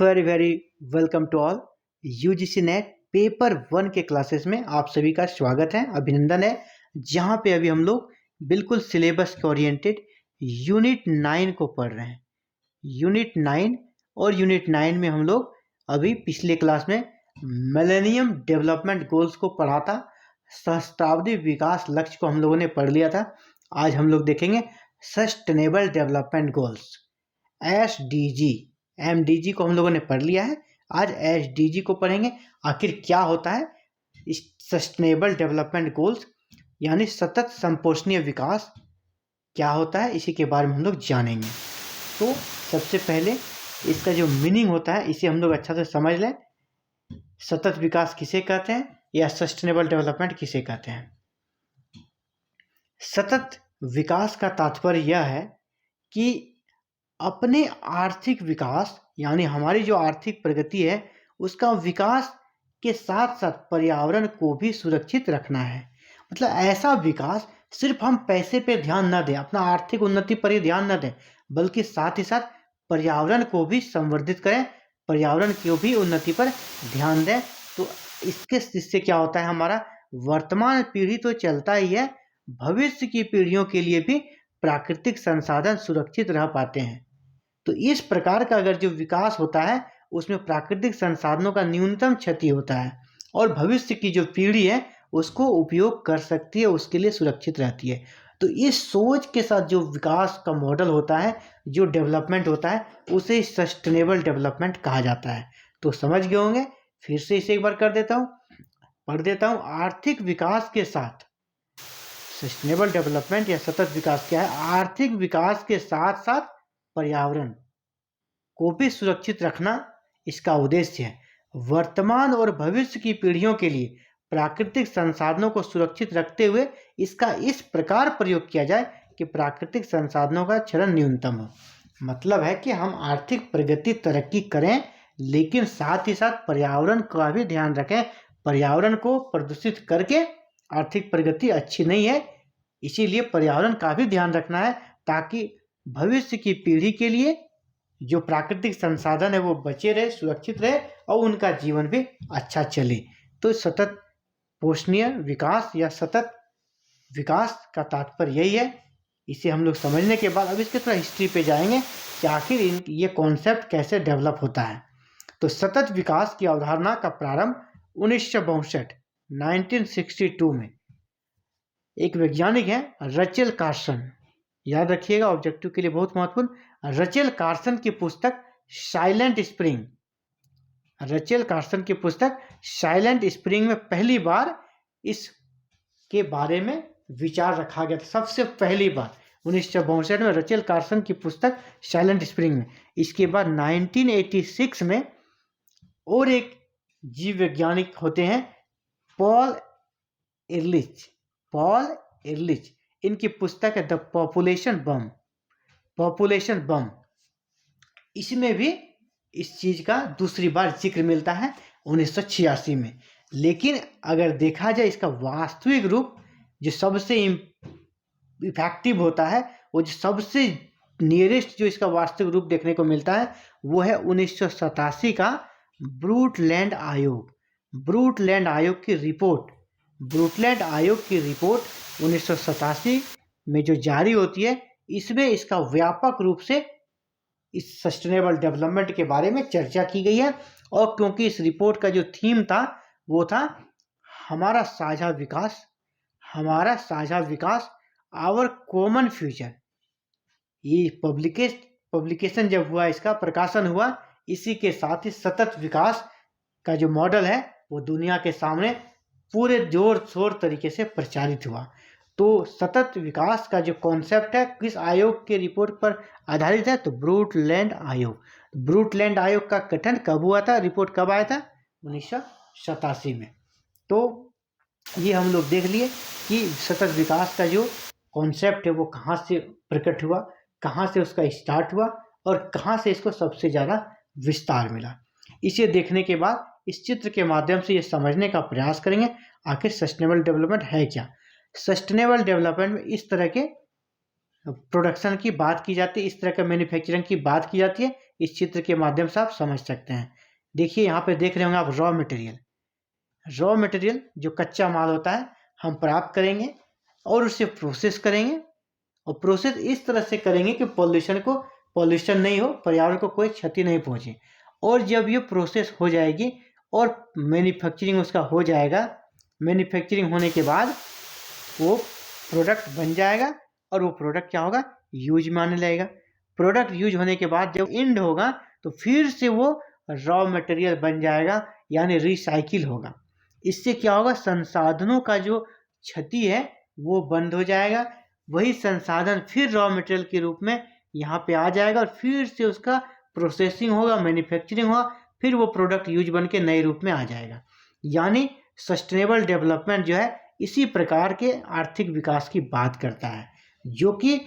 Very very welcome to all. UGC NET paper 1 के classes में आप सभी का स्वागत है, अभिनंदन है। जहाँ पे अभी हम लोग बिल्कुल सिलेबस के ओरिएंटेड यूनिट 9 को पढ़ रहे हैं। यूनिट 9 और यूनिट 9 में हम लोग अभी पिछले क्लास में मिलेनियम डेवलपमेंट गोल्स को पढ़ा था। सहस्त्राब्दी विकास लक्ष्य को हम लोगों ने पढ़ लिया था। आज हम लोग देखेंगे sustainable development goals, SDG। MDG को हम लोगों ने पढ़ लिया है, आज SDG को पढ़ेंगे। आखिर क्या होता है इस सस्टेनेबल डेवलपमेंट गोल्स यानी सतत संपोषणीय विकास क्या होता है, इसी के बारे में हम लोग जानेंगे। तो सबसे पहले इसका जो मीनिंग होता है इसे हम लोग अच्छा से समझ लें। सतत विकास किसे कहते हैं या सस्टेनेबल डेवलपमेंट किसे कहते हैं। सतत विकास का तात्पर्य यह है कि अपने आर्थिक विकास यानी हमारी जो आर्थिक प्रगति है उसका विकास के साथ साथ पर्यावरण को भी सुरक्षित रखना है। मतलब ऐसा विकास सिर्फ हम पैसे पे ध्यान न दें, अपना आर्थिक उन्नति पर ही ध्यान न दें, बल्कि साथ ही साथ पर्यावरण को भी संवर्धित करें, पर्यावरण की भी उन्नति पर ध्यान दें। तो इससे क्या होता है, हमारा वर्तमान पीढ़ी तो चलता ही है, भविष्य की पीढ़ियों के लिए भी प्राकृतिक संसाधन सुरक्षित रह पाते हैं। तो इस प्रकार का अगर जो विकास होता है उसमें प्राकृतिक संसाधनों का न्यूनतम क्षति होता है और भविष्य की जो पीढ़ी है उसको उपयोग कर सकती है, उसके लिए सुरक्षित रहती है। तो इस सोच के साथ जो विकास का मॉडल होता है, जो डेवलपमेंट होता है, उसे सस्टेनेबल डेवलपमेंट कहा जाता है। तो समझ गए होंगे, फिर से इसे एक बार पढ़ देता हूँ। आर्थिक विकास के साथ सस्टेनेबल डेवलपमेंट या सतत विकास क्या है, आर्थिक विकास के साथ साथ पर्यावरण को भी सुरक्षित रखना इसका उद्देश्य है। वर्तमान और भविष्य की पीढ़ियों के लिए प्राकृतिक संसाधनों को सुरक्षित रखते हुए इसका इस प्रकार प्रयोग किया जाए कि प्राकृतिक संसाधनों का क्षरण न्यूनतम हो। मतलब है कि हम आर्थिक प्रगति तरक्की करें लेकिन साथ ही साथ पर्यावरण का भी ध्यान रखें। पर्यावरण को प्रदूषित करके आर्थिक प्रगति अच्छी नहीं है, इसीलिए पर्यावरण का भी ध्यान रखना है ताकि भविष्य की पीढ़ी के लिए जो प्राकृतिक संसाधन है वो बचे रहे, सुरक्षित रहे और उनका जीवन भी अच्छा चले। तो सतत पोषणीय विकास या सतत विकास का तात्पर्य यही है। इसे हम लोग समझने के बाद अब इसके थोड़ा हिस्ट्री पे जाएंगे कि आखिर ये कॉन्सेप्ट कैसे डेवलप होता है। तो सतत विकास की अवधारणा का प्रारंभ 1962 में एक वैज्ञानिक है रचेल कार्सन, याद रखिएगा ऑब्जेक्टिव के लिए बहुत महत्वपूर्ण, रचेल कार्सन की पुस्तक साइलेंट स्प्रिंग। रचेल कार्सन की पुस्तक साइलेंट स्प्रिंग में पहली बार इसके बारे में विचार रखा गया था। सबसे पहली बार 1962 में रचेल कार्सन की पुस्तक साइलेंट स्प्रिंग में। इसके बाद 1986 में और एक जीव वैज्ञानिक होते हैं पॉल एरलिच। इनकी पुस्तक है द पॉपुलेशन बम। इसमें भी इस चीज का दूसरी बार जिक्र मिलता है 1986 में। लेकिन अगर देखा जाए इसका वास्तविक रूप जो सबसे इफेक्टिव होता है, वो जो सबसे नियरेस्ट जो इसका वास्तविक रूप देखने को मिलता है वो है 1987 का ब्रूटलैंड आयोग की रिपोर्ट 1987 में जो जारी होती है, इसमें इसका व्यापक रूप से इस सस्टेनेबल डेवलपमेंट के बारे में चर्चा की गई है। और क्योंकि इस रिपोर्ट का जो थीम था वो था हमारा साझा विकास आवर कॉमन फ्यूचर। ये पब्लिकेशन जब हुआ, इसका प्रकाशन हुआ, इसी के साथ ही सतत विकास का जो मॉडल है वो दुनिया के सामने पूरे जोर शोर तरीके से प्रचारित हुआ। तो सतत विकास का जो कॉन्सेप्ट है किस आयोग के रिपोर्ट पर आधारित है, तो ब्रूटलैंड आयोग का गठन कब हुआ था, रिपोर्ट कब आया था, 1987 में। तो ये हम लोग देख लिए कि सतत विकास का जो कॉन्सेप्ट है वो कहाँ से प्रकट हुआ, कहाँ से उसका स्टार्ट हुआ और कहाँ से इसको सबसे ज़्यादा विस्तार मिला। इसे देखने के बाद इस चित्र के माध्यम से ये समझने का प्रयास करेंगे आखिर सस्टेनेबल डेवलपमेंट है क्या। सस्टेनेबल डेवलपमेंट में इस तरह के प्रोडक्शन की बात की जाती है, इस तरह का मैन्युफैक्चरिंग की बात की जाती है इस चित्र के माध्यम से आप समझ सकते हैं। देखिए यहाँ पे देख रहे होंगे आप रॉ मटेरियल जो कच्चा माल होता है हम प्राप्त करेंगे और उसे प्रोसेस करेंगे, और प्रोसेस इस तरह से करेंगे कि पॉल्यूशन नहीं हो, पर्यावरण को कोई क्षति नहीं पहुंचे। और जब ये प्रोसेस हो जाएगी और मैन्युफैक्चरिंग उसका हो जाएगा, मैन्युफैक्चरिंग होने के बाद वो प्रोडक्ट बन जाएगा और वो प्रोडक्ट क्या होगा, यूज में आने लगेगा। प्रोडक्ट यूज होने के बाद जब एंड होगा तो फिर से वो रॉ मटेरियल बन जाएगा, यानी रिसाइकिल होगा। इससे क्या होगा, संसाधनों का जो क्षति है वो बंद हो जाएगा, वही संसाधन फिर रॉ मटेरियल के रूप में यहाँ पे आ जाएगा और फिर से उसका प्रोसेसिंग होगा, मैन्युफैक्चरिंग होगा, फिर वो प्रोडक्ट यूज बन के नए रूप में आ जाएगा। यानी सस्टेनेबल डेवलपमेंट जो है इसी प्रकार के आर्थिक विकास की बात करता है, जो कि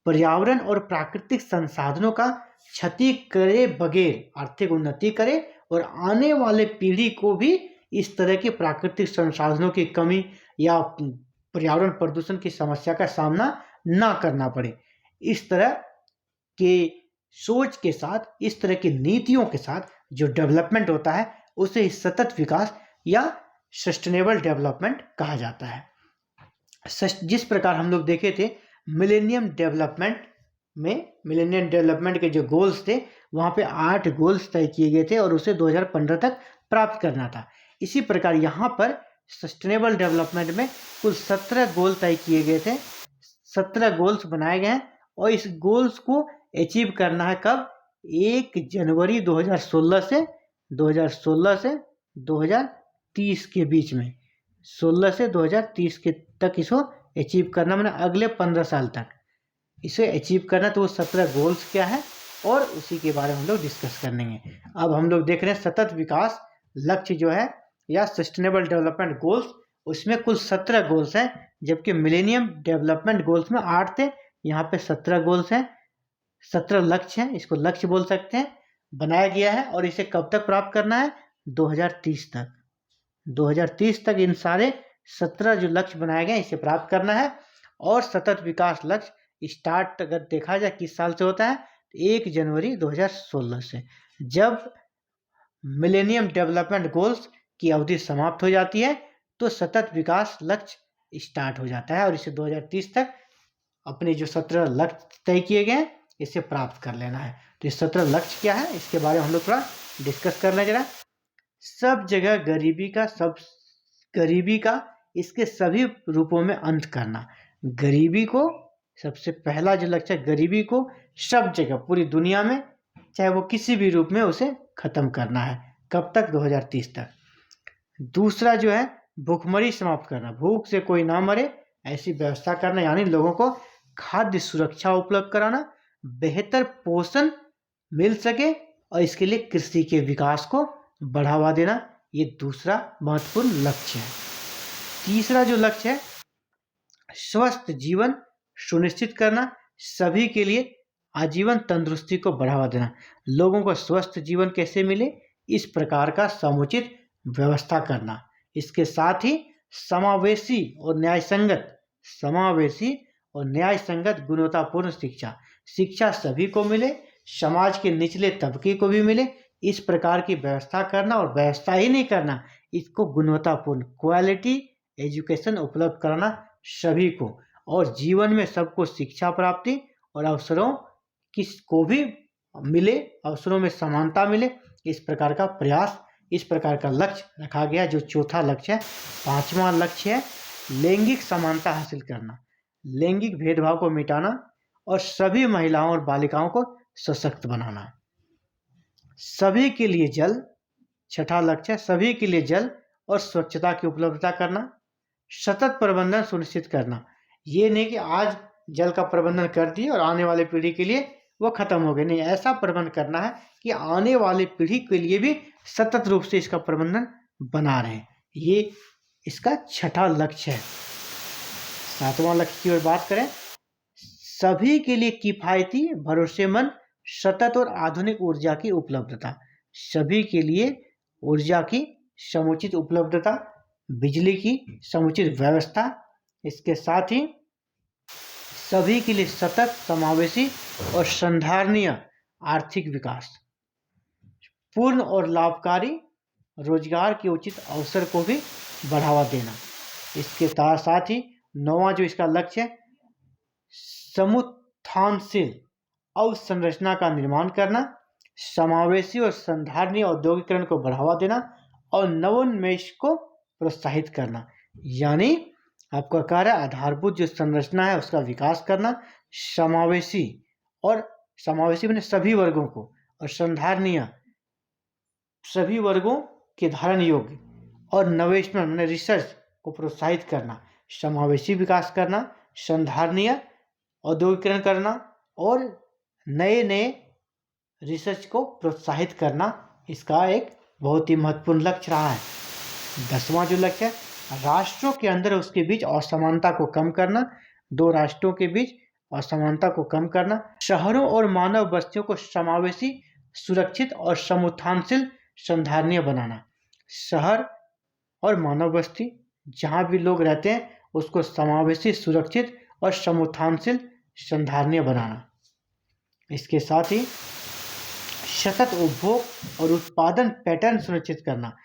पर्यावरण और प्राकृतिक संसाधनों का क्षति करे बगैर आर्थिक उन्नति करे और आने वाले पीढ़ी को भी इस तरह के प्राकृतिक संसाधनों की कमी या पर्यावरण प्रदूषण की समस्या का सामना ना करना पड़े। इस तरह के सोच के साथ, इस तरह की नीतियों के साथ जो डेवलपमेंट होता है उसे सतत विकास या सस्टेनेबल डेवलपमेंट कहा जाता है। जिस प्रकार हम लोग देखे थे मिलेनियम डेवलपमेंट के जो गोल्स थे वहाँ पे 8 गोल्स तय किए गए थे और उसे 2015 तक प्राप्त करना था। इसी प्रकार यहाँ पर सस्टेनेबल डेवलपमेंट में कुल 17 गोल तय किए गए थे, 17 गोल्स बनाए गए हैं और इस गोल्स को अचीव करना है कब, 1 जनवरी 2016 से 2030 के बीच में, 16 से 2030 के तक इसको अचीव करना, मैंने अगले 15 साल तक इसे अचीव करना। तो वो 17 गोल्स क्या है और उसी के बारे में हम लोग डिस्कस करेंगे। अब हम लोग देख रहे हैं सतत विकास लक्ष्य जो है या सस्टेनेबल डेवलपमेंट गोल्स, उसमें कुल 17 गोल्स हैं, जबकि मिलेनियम डेवलपमेंट गोल्स में 8 थे, यहाँ पे 17 गोल्स हैं, 17 लक्ष्य हैं, इसको लक्ष्य बोल सकते हैं, बनाया गया है। और इसे कब तक प्राप्त करना है, 2030 तक। 2030 तक इन सारे 17 जो लक्ष्य बनाए गए इसे प्राप्त करना है। और सतत विकास लक्ष्य स्टार्ट अगर देखा जाए किस साल से होता है, 1 जनवरी 2016 से, जब मिलेनियम डेवलपमेंट गोल्स की अवधि समाप्त हो जाती है तो सतत विकास लक्ष्य स्टार्ट हो जाता है और इसे 2030 तक अपने जो 17 लक्ष्य तय किए गए इसे प्राप्त कर लेना है। तो ये 17 लक्ष्य क्या है इसके बारे में हम लोग थोड़ा डिस्कस कर लें जरा। सब जगह गरीबी का इसके सभी रूपों में अंत करना। गरीबी को सबसे पहला जो लक्ष्य है, गरीबी को सब जगह पूरी दुनिया में चाहे वो किसी भी रूप में उसे खत्म करना है। कब तक, 2030 तक। दूसरा जो है भूखमरी समाप्त करना, भूख से कोई ना मरे ऐसी व्यवस्था करना, यानी लोगों को खाद्य सुरक्षा उपलब्ध कराना, बेहतर पोषण मिल सके और इसके लिए कृषि के विकास को बढ़ावा देना, ये दूसरा महत्वपूर्ण लक्ष्य है। तीसरा जो लक्ष्य है स्वस्थ जीवन सुनिश्चित करना, सभी के लिए आजीवन तंदुरुस्ती को बढ़ावा देना। लोगों को स्वस्थ जीवन कैसे मिले इस प्रकार का समुचित व्यवस्था करना। इसके साथ ही समावेशी और न्यायसंगत गुणवत्तापूर्ण शिक्षा सभी को मिले, समाज के निचले तबके को भी मिले, इस प्रकार की व्यवस्था करना। और व्यवस्था ही नहीं करना, इसको गुणवत्तापूर्ण क्वालिटी एजुकेशन उपलब्ध कराना सभी को, और जीवन में सबको शिक्षा प्राप्ति और अवसरों को भी मिले, अवसरों में समानता मिले, इस प्रकार का प्रयास, इस प्रकार का लक्ष्य रखा गया। जो चौथा लक्ष्य है, पांचवा लक्ष्य है लैंगिक समानता हासिल करना, लैंगिक भेदभाव को मिटाना और सभी महिलाओं और बालिकाओं को सशक्त बनाना। सभी के लिए जल, छठा लक्ष्य है सभी के लिए जल और स्वच्छता की उपलब्धता करना, सतत प्रबंधन सुनिश्चित करना। ये नहीं कि आज जल का प्रबंधन कर दिए और आने वाले पीढ़ी के लिए वो खत्म हो गए, नहीं, ऐसा प्रबंध करना है कि आने वाली पीढ़ी के लिए भी सतत रूप से इसका प्रबंधन बना रहे। ये इसका छठा लक्ष्य है। सातवां लक्ष्य की ओर बात करें, सभी के लिए किफायती, भरोसेमंद, सतत और आधुनिक ऊर्जा की उपलब्धता। सभी के लिए ऊर्जा की समुचित उपलब्धता, बिजली की समुचित व्यवस्था, इसके साथ ही सभी के लिए सतत, समावेशी और संधारणीय आर्थिक विकास। पूर्ण और लाभकारी रोजगार के उचित अवसर को भी बढ़ावा देना। इसके साथ ही 9वां जो इसका लक्ष्य है, समुत्थानशील अवसंरचना का निर्माण करना, समावेशी और संधारणीय औद्योगिकरण को बढ़ावा देना और नवोन्मेष को प्रोत्साहित करना। यानी आपका कार्य आधारभूत जो संरचना है उसका विकास करना, समावेशी मैंने सभी वर्गों को, और संधारणीय सभी वर्गों के धारण योग्य, और नवेशनल मैंने रिसर्च को प्रोत्साहित करना, समावेशी विकास करना, संधारणीय औद्योगिकरण करना और नए नए रिसर्च को प्रोत्साहित करना, इसका एक बहुत ही महत्वपूर्ण लक्ष्य रहा है। 10वां जो लक्ष्य है, राष्ट्रों के अंदर उसके बीच असमानता को कम करना, 2 राष्ट्रों के बीच असमानता को कम करना, शहरों और मानव बस्तियों को समावेशी, सुरक्षित और समुत्थानशील संधारणीय बनाना। शहर और मानव बस्ती जहाँ भी लोग रहते हैं उसको समावेशी, सुरक्षित और समुत्थानशील संधारणीय बनाना। इसके साथ ही सतत उपभोग और उत्पादन पैटर्न सुनिश्चित करना।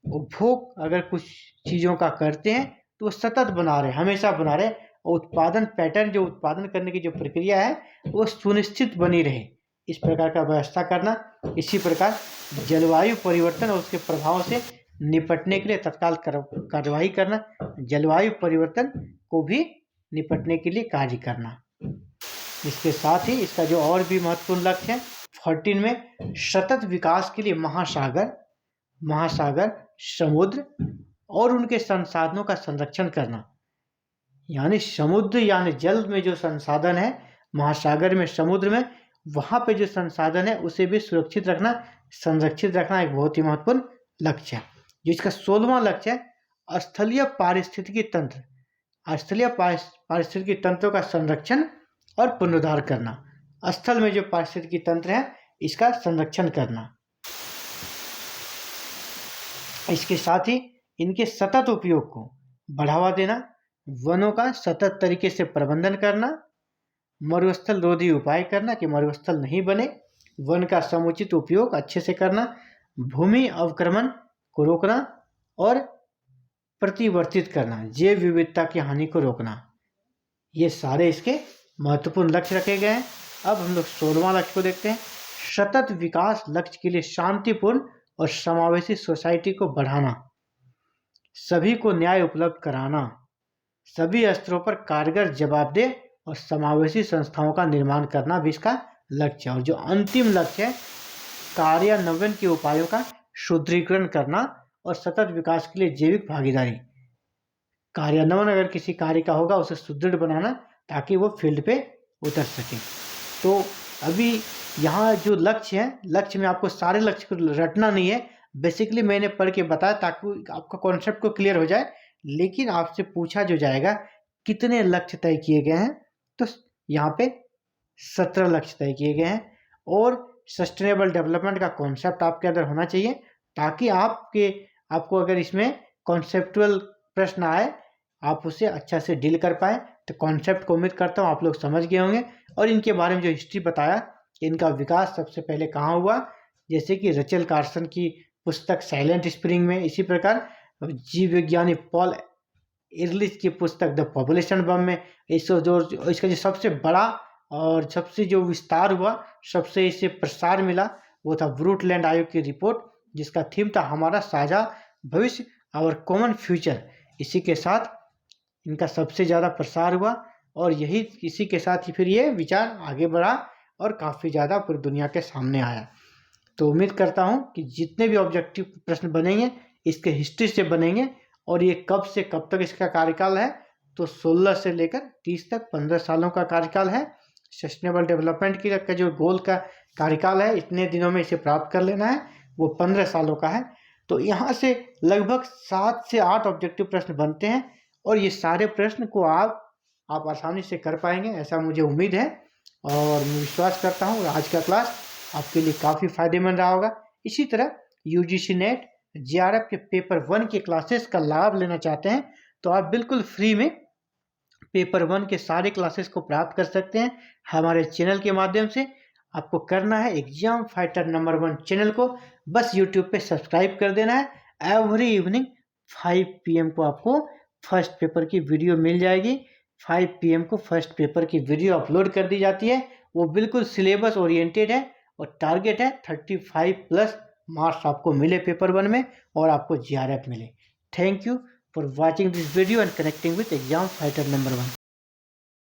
उपभोग अगर कुछ चीज़ों का करते हैं तो वो सतत बना रहे, हमेशा बना रहे, और उत्पादन पैटर्न जो उत्पादन करने की जो प्रक्रिया है वो सुनिश्चित बनी रहे, इस प्रकार का व्यवस्था करना। इसी प्रकार जलवायु परिवर्तन और उसके प्रभाव से निपटने के लिए तत्काल कार्यवाही करना, जलवायु परिवर्तन को भी निपटने के लिए कार्य करना। इसके साथ ही इसका जो और भी महत्वपूर्ण लक्ष्य है 14 में, सतत विकास के लिए महासागर, समुद्र और उनके संसाधनों का संरक्षण करना। यानी समुद्र यानी जल में जो संसाधन है, महासागर में, समुद्र में, वहाँ पे जो संसाधन है उसे भी सुरक्षित रखना, संरक्षित रखना एक बहुत ही महत्वपूर्ण लक्ष्य है। जो इसका 16वां लक्ष्य है, स्थलीय पारिस्थितिकी तंत्र का संरक्षण और पुनरुद्धार करना। स्थल में जो पारिस्थितिकी तंत्र है इसका संरक्षण करना। इसके साथ ही इनके सतत उपयोग को बढ़ावा देना, वनों का सतत तरीके से प्रबंधन करना, मरुस्थल रोधी उपाय करना कि मरुस्थल नहीं बने, वन का समुचित उपयोग अच्छे से करना, भूमि अवक्रमण को रोकना और प्रतिवर्तित करना, जैव विविधता की हानि को रोकना। ये सारे इसके महत्वपूर्ण लक्ष्य रखे गए हैं। अब हम लोग 16वां लक्ष्य को देखते हैं, सतत विकास लक्ष्य के लिए शांतिपूर्ण और समावेशी सोसाइटी को बढ़ाना, सभी को न्याय उपलब्ध कराना, सभी स्तरों पर कारगर, जवाबदेह और समावेशी संस्थाओं का निर्माण करना भी इसका लक्ष्य है। और जो अंतिम लक्ष्य है, कार्यान्वयन के उपायों का सुदृढ़ीकरण करना और सतत विकास के लिए जैविक भागीदारी। कार्यान्वयन अगर किसी कार्य का होगा उसे सुदृढ़ बनाना ताकि वो फील्ड पे उतर सके। तो अभी यहाँ जो लक्ष्य है, लक्ष्य में आपको सारे लक्ष्य को रटना नहीं है, बेसिकली मैंने पढ़ के बताया ताकि आपका कॉन्सेप्ट को क्लियर हो जाए। लेकिन आपसे पूछा जो जाएगा कितने लक्ष्य तय किए गए हैं, तो यहाँ पे 17 लक्ष्य तय किए गए हैं। और सस्टेनेबल डेवलपमेंट का कॉन्सेप्ट आपके अंदर होना चाहिए ताकि आपको अगर इसमें कॉन्सेप्टुअल प्रश्न आए आप उसे अच्छा से डील कर पाए। तो कॉन्सेप्ट को उम्मीद करता हूँ आप लोग समझ गए होंगे। और इनके बारे में जो हिस्ट्री बताया कि इनका विकास सबसे पहले कहाँ हुआ, जैसे कि रचल कार्सन की पुस्तक साइलेंट स्प्रिंग में, इसी प्रकार जीव विज्ञानी पॉल इरलिच की पुस्तक द पॉपुलेशन बम में, इसका जो सबसे बड़ा और सबसे जो विस्तार हुआ, सबसे इसे प्रसार मिला, वो था ब्रूटलैंड आयोग की रिपोर्ट जिसका थीम था हमारा साझा भविष्य और कॉमन फ्यूचर। इसी के साथ इनका सबसे ज़्यादा प्रसार हुआ और इसी के साथ ही फिर ये विचार आगे बढ़ा और काफ़ी ज़्यादा पूरी दुनिया के सामने आया। तो उम्मीद करता हूँ कि जितने भी ऑब्जेक्टिव प्रश्न बनेंगे इसके हिस्ट्री से बनेंगे। और ये कब से कब तक इसका कार्यकाल है, तो 16 से लेकर 30 तक 15 सालों का कार्यकाल है। सस्टेनेबल डेवलपमेंट का जो गोल का कार्यकाल है, इतने दिनों में इसे प्राप्त कर लेना है, वो 15 सालों का है। तो यहाँ से लगभग 7 से 8 ऑब्जेक्टिव प्रश्न बनते हैं और ये सारे प्रश्न को आप आसानी से कर पाएंगे, ऐसा मुझे उम्मीद है। और मैं विश्वास करता हूँ आज का क्लास आपके लिए काफ़ी फायदेमंद रहा होगा। इसी तरह यूजीसी नेट जेआरएफ के पेपर 1 के क्लासेस का लाभ लेना चाहते हैं तो आप बिल्कुल फ्री में पेपर 1 के सारे क्लासेस को प्राप्त कर सकते हैं हमारे चैनल के माध्यम से। आपको करना है एग्जाम फाइटर नंबर 1 चैनल को बस यूट्यूब पे सब्सक्राइब कर देना है। एवरी इवनिंग 5 PM को आपको फर्स्ट पेपर की वीडियो मिल जाएगी। 5 PM को फर्स्ट पेपर की वीडियो अपलोड कर दी जाती है। वो बिल्कुल सिलेबस ओरिएंटेड है और टारगेट है 35+ मार्क्स आपको मिले पेपर 1 में और आपको GRF मिले। Thank you for watching this video and connecting with exam fighter number 1।